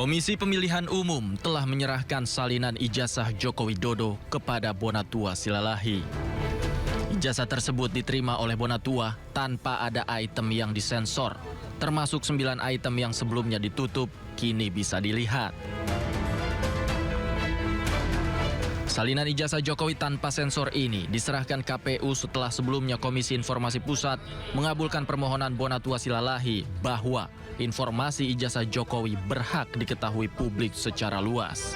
Komisi Pemilihan Umum telah menyerahkan salinan ijazah Joko Widodo kepada Bonatua Silalahi. Ijazah tersebut diterima oleh Bonatua tanpa ada item yang disensor, termasuk 9 item yang sebelumnya ditutup, kini bisa dilihat. Salinan ijazah Jokowi tanpa sensor ini diserahkan KPU setelah sebelumnya Komisi Informasi Pusat mengabulkan permohonan Bonatua Silalahi bahwa informasi ijazah Jokowi berhak diketahui publik secara luas.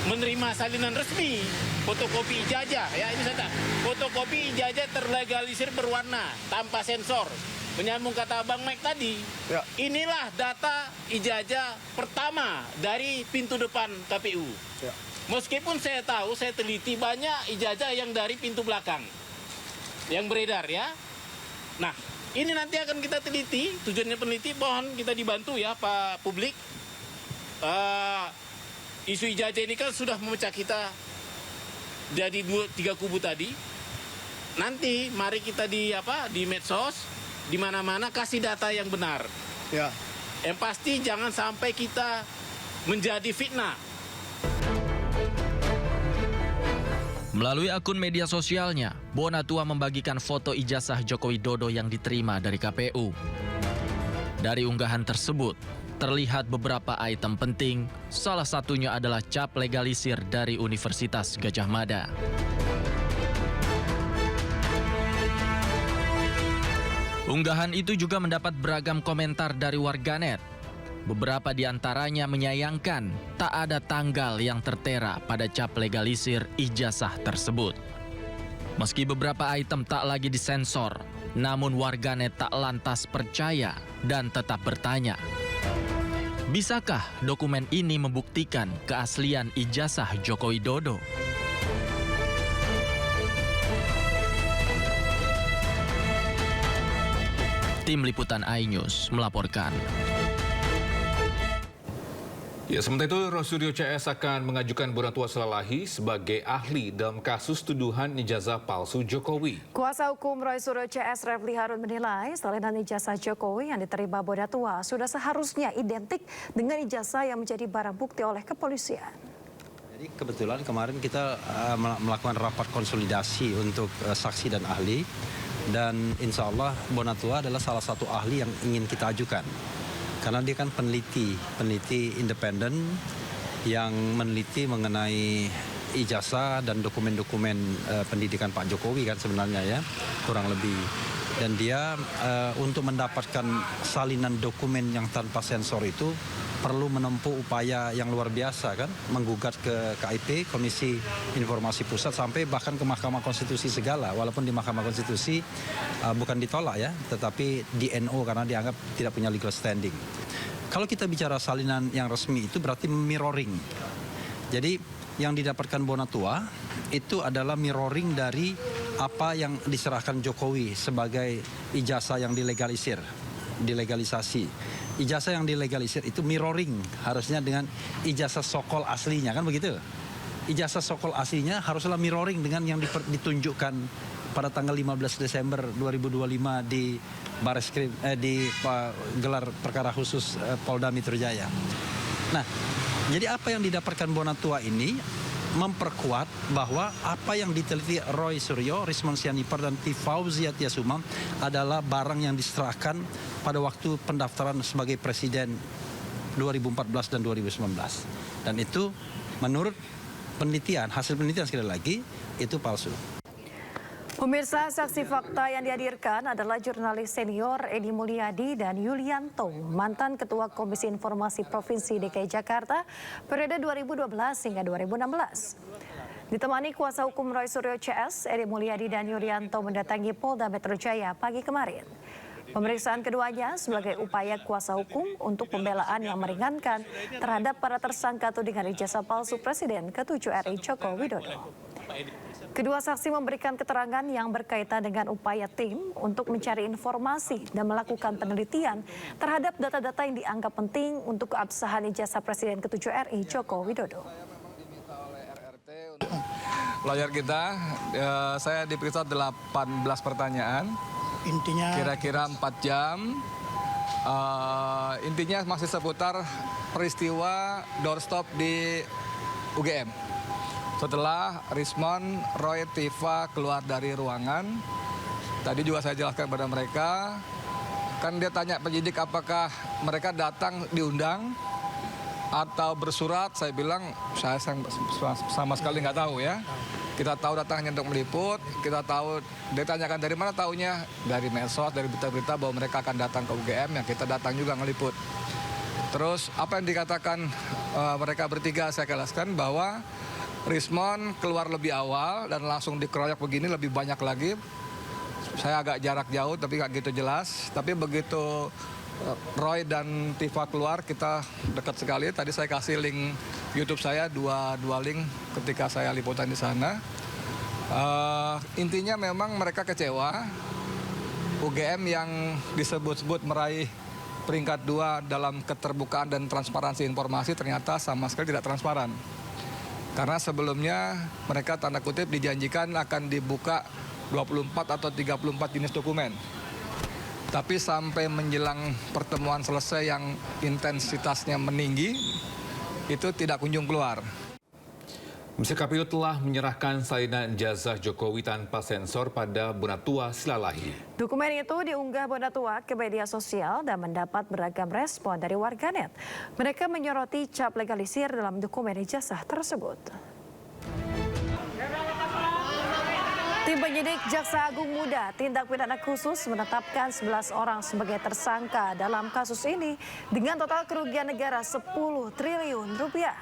Menerima salinan resmi, fotokopi ijazah, ya ini saya fotokopi ijazah terlegalisir berwarna, tanpa sensor. Menyambung kata Bang Mike tadi, ya. Inilah data ijazah pertama dari pintu depan KPU. Ya. Meskipun saya tahu, saya teliti banyak ijazah yang dari pintu belakang, yang beredar ya. Nah, ini nanti akan kita teliti, tujuannya peneliti, mohon kita dibantu ya Pak Publik. Isu ijazah ini kan sudah memecah kita jadi 3 kubu tadi. Nanti mari kita di medsos, di mana-mana kasih data yang benar. Ya. Yang pasti jangan sampai kita menjadi fitnah. Melalui akun media sosialnya, Bonatua membagikan foto ijazah Joko Widodo yang diterima dari KPU. Dari unggahan tersebut, terlihat beberapa item penting, salah satunya adalah cap legalisir dari Universitas Gadjah Mada. Unggahan itu juga mendapat beragam komentar dari warganet. Beberapa di antaranya menyayangkan tak ada tanggal yang tertera pada cap legalisir ijazah tersebut. Meski beberapa item tak lagi disensor, namun warganet tak lantas percaya dan tetap bertanya, bisakah dokumen ini membuktikan keaslian ijazah Joko Widodo? Tim Liputan iNews melaporkan. Ya, sementara itu Rosurio CS akan mengajukan Bonatua Silalahi sebagai ahli dalam kasus tuduhan ijazah palsu Jokowi. Kuasa hukum Rosurio CS Refli Harun menilai salinan ijazah Jokowi yang diterima Bonatua sudah seharusnya identik dengan ijazah yang menjadi barang bukti oleh kepolisian. Jadi kebetulan kemarin kita melakukan rapat konsolidasi untuk saksi dan ahli, dan insya Allah Bonatua adalah salah satu ahli yang ingin kita ajukan. Karena dia kan peneliti independen yang meneliti mengenai ijazah dan dokumen-dokumen pendidikan Pak Jokowi kan sebenarnya ya, kurang lebih. Dan dia untuk mendapatkan salinan dokumen yang tanpa sensor itu perlu menempuh upaya yang luar biasa kan, menggugat ke KIP, Komisi Informasi Pusat, sampai bahkan ke Mahkamah Konstitusi segala. Walaupun di Mahkamah Konstitusi bukan ditolak ya, tetapi di NO karena dianggap tidak punya legal standing. Kalau kita bicara salinan yang resmi itu berarti mirroring. Jadi yang didapatkan Bonatua itu adalah mirroring dari apa yang diserahkan Jokowi sebagai ijazah yang dilegalisasi. Ijazah yang dilegalisir itu mirroring harusnya dengan ijazah sokol aslinya, kan begitu? Ijazah sokol aslinya haruslah mirroring dengan yang ditunjukkan pada tanggal 15 Desember 2025 di Bareskrim di gelar perkara khusus Polda Metro Jaya. Nah, jadi apa yang didapatkan Bonatua ini memperkuat bahwa apa yang diteliti Roy Suryo, Rismon Sianipar, dan Fauzia Tiasumam adalah barang yang diserahkan pada waktu pendaftaran sebagai presiden 2014 dan 2019. Dan itu menurut penelitian, hasil penelitian sekali lagi, itu palsu. Pemirsa, saksi fakta yang dihadirkan adalah jurnalis senior Edi Mulyadi dan Yulianto, mantan Ketua Komisi Informasi Provinsi DKI Jakarta periode 2012 hingga 2016. Ditemani kuasa hukum Rosurio CS, Edi Mulyadi dan Yulianto mendatangi Polda Metro Jaya pagi kemarin. Pemeriksaan keduanya sebagai upaya kuasa hukum untuk pembelaan yang meringankan terhadap para tersangka tudingan ijazah palsu Presiden ke-7 RI Joko Widodo. Kedua saksi memberikan keterangan yang berkaitan dengan upaya tim untuk mencari informasi dan melakukan penelitian terhadap data-data yang dianggap penting untuk keabsahan ijazah Presiden ke-7 RI Joko Widodo. Lawyer kita, saya diperiksa 18 pertanyaan. Intinya kira-kira 4 jam Intinya masih seputar peristiwa doorstop di UGM. Setelah Rismon, Roy, Tifa keluar dari ruangan, tadi juga saya jelaskan pada mereka, kan dia tanya penyidik apakah mereka datang diundang atau bersurat. Saya bilang saya sama sekali nggak tahu ya. Kita tahu datangnya untuk meliput, kita tahu, dia tanyakan dari mana taunya, dari medsos, dari berita-berita bahwa mereka akan datang ke UGM, yang kita datang juga ngeliput. Terus apa yang dikatakan mereka bertiga, saya jelaskan bahwa Rismon keluar lebih awal dan langsung dikeroyok begini, lebih banyak lagi. Saya agak jarak jauh tapi nggak gitu jelas. Tapi begitu Roy dan Tifa keluar, kita dekat sekali. Tadi saya kasih link YouTube saya, dua link ketika saya liputan di sana. Intinya memang mereka kecewa. UGM yang disebut-sebut meraih peringkat 2 dalam keterbukaan dan transparansi informasi ternyata sama sekali tidak transparan. Karena sebelumnya mereka tanda kutip dijanjikan akan dibuka 24 atau 34 jenis dokumen. Tapi sampai menjelang pertemuan selesai yang intensitasnya meninggi, itu tidak kunjung keluar. Komisi KPU telah menyerahkan salinan ijazah Jokowi tanpa sensor pada Bonatua Silalahi. Dokumen itu diunggah Bonatua ke media sosial dan mendapat beragam respon dari warganet. Mereka menyoroti cap legalisir dalam dokumen ijazah tersebut. Tim penyidik Jaksa Agung Muda Tindak Pidana Khusus menetapkan 11 orang sebagai tersangka dalam kasus ini dengan total kerugian negara 10 triliun rupiah.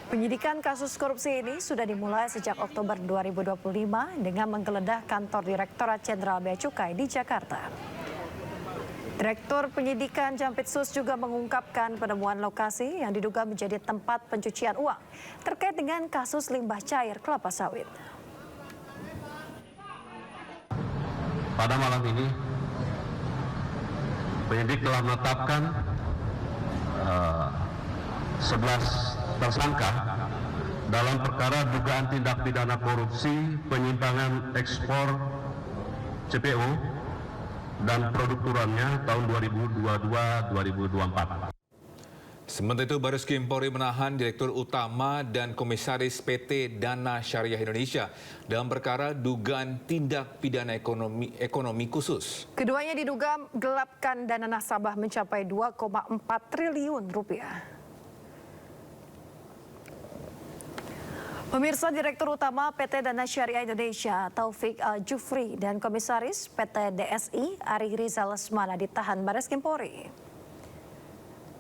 Penyidikan kasus korupsi ini sudah dimulai sejak Oktober 2025 dengan menggeledah kantor Direktorat Jenderal Bea Cukai di Jakarta. Direktur Penyidikan Jampitsus juga mengungkapkan penemuan lokasi yang diduga menjadi tempat pencucian uang terkait dengan kasus limbah cair kelapa sawit. Pada malam ini, penyidik telah menetapkan 11 tersangka dalam perkara dugaan tindak pidana korupsi, penyimpangan ekspor CPO dan produk turunannya tahun 2022-2024. Sementara itu, Baris Krim Polri menahan Direktur Utama dan Komisaris PT Dana Syariah Indonesia dalam perkara dugaan tindak pidana ekonomi khusus. Keduanya diduga gelapkan dana nasabah mencapai 2,4 triliun rupiah. Pemirsa, Direktur Utama PT Dana Syariah Indonesia Taufik Al-Jufri dan Komisaris PT DSI Ari Rizal Lesmana ditahan Baris Krim Polri.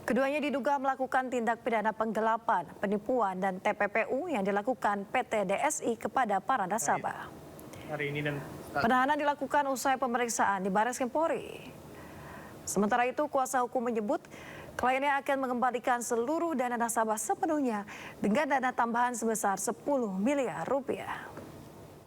Keduanya diduga melakukan tindak pidana penggelapan, penipuan, dan TPPU yang dilakukan PT DSI kepada para nasabah. Penahanan dilakukan usai pemeriksaan di Baris Krim Polri. Sementara itu, kuasa hukum menyebut kliennya akan mengembalikan seluruh dana nasabah sepenuhnya dengan dana tambahan sebesar 10 miliar rupiah.